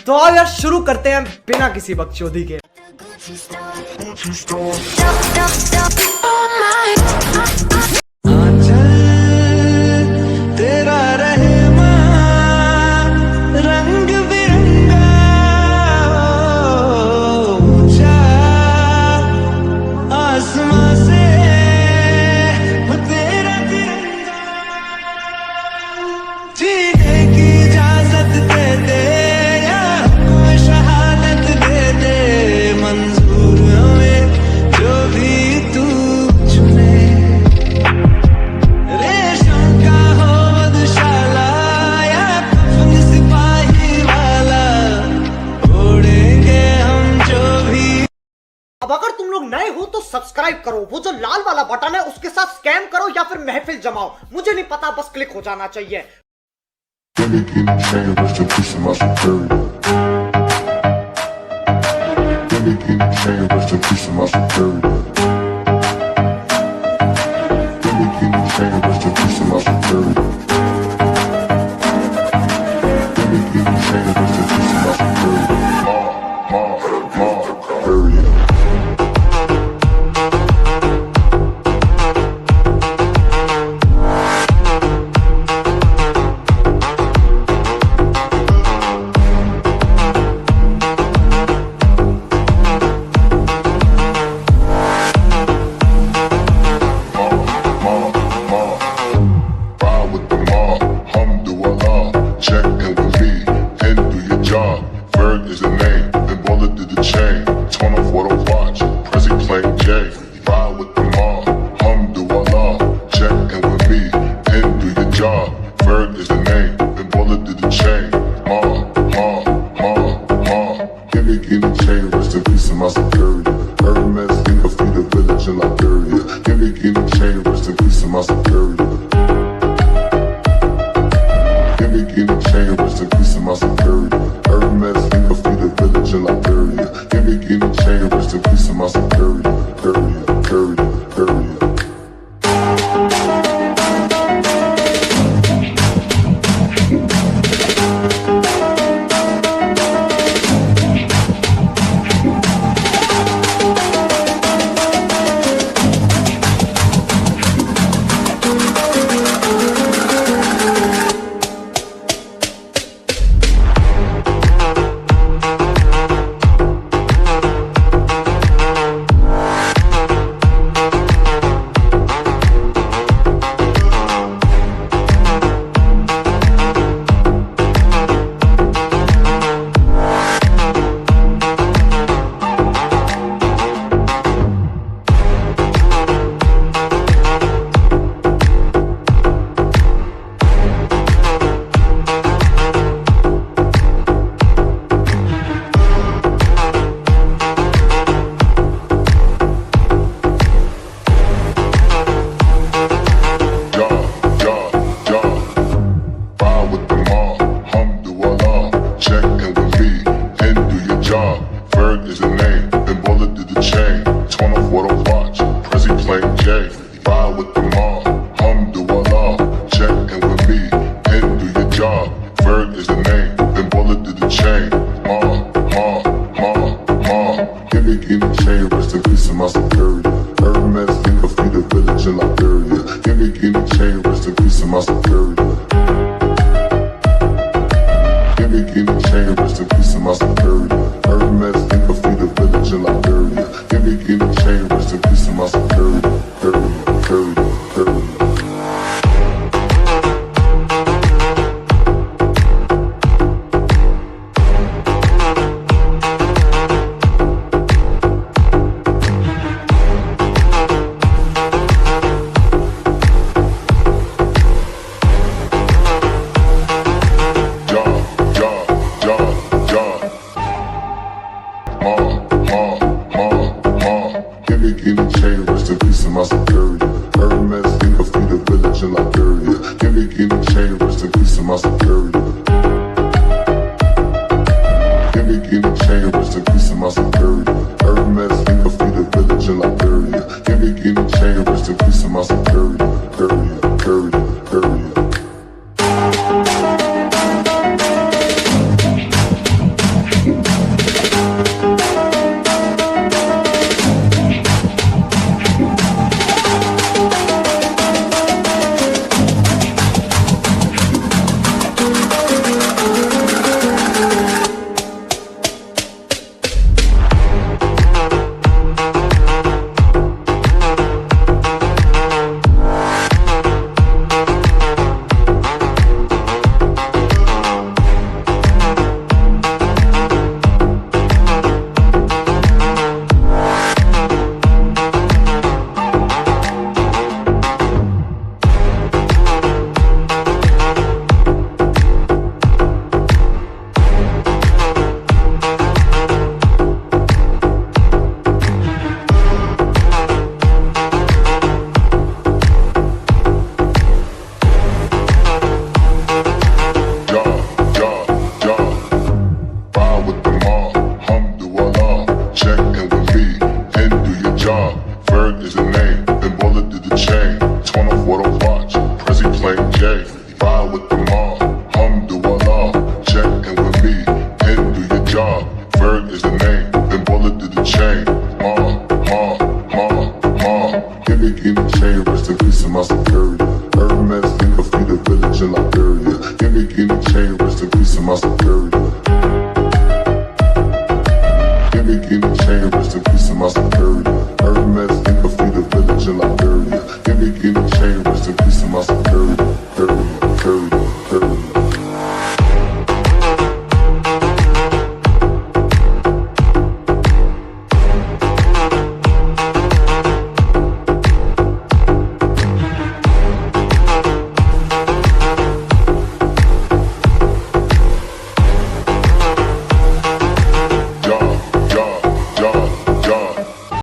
तो आओ यार शुरू करते हैं बिना किसी बकचोदी के। तेरा रहमा रंग बिरंगा ऊंचा आसमां से वो तेरा तिरंगा जीने की इजाजत दे दे या कोई शहादत दे दे मंजूर हमें जो भी तू चुने रेशम का हो मधुशाला या कफन सिपाही वाला ओढ़ेंगे हम जो भी। अब अगर तुम लोग नए हो तो सब्सक्राइब करो, वो जो लाल वाला बटन है उसके साथ स्कैम करो या फिर महफिल जमाओ, मुझे नहीं पता, बस क्लिक हो जाना चाहिए। my superior. Hermes, think of feed a village in Liberia. Give me guinea chain, rest in peace of my superior. Give me guinea chain, rest in peace of my superior. Hermes, think of feed a village in Liberia. Give me guinea chain, rest in peace of my superior.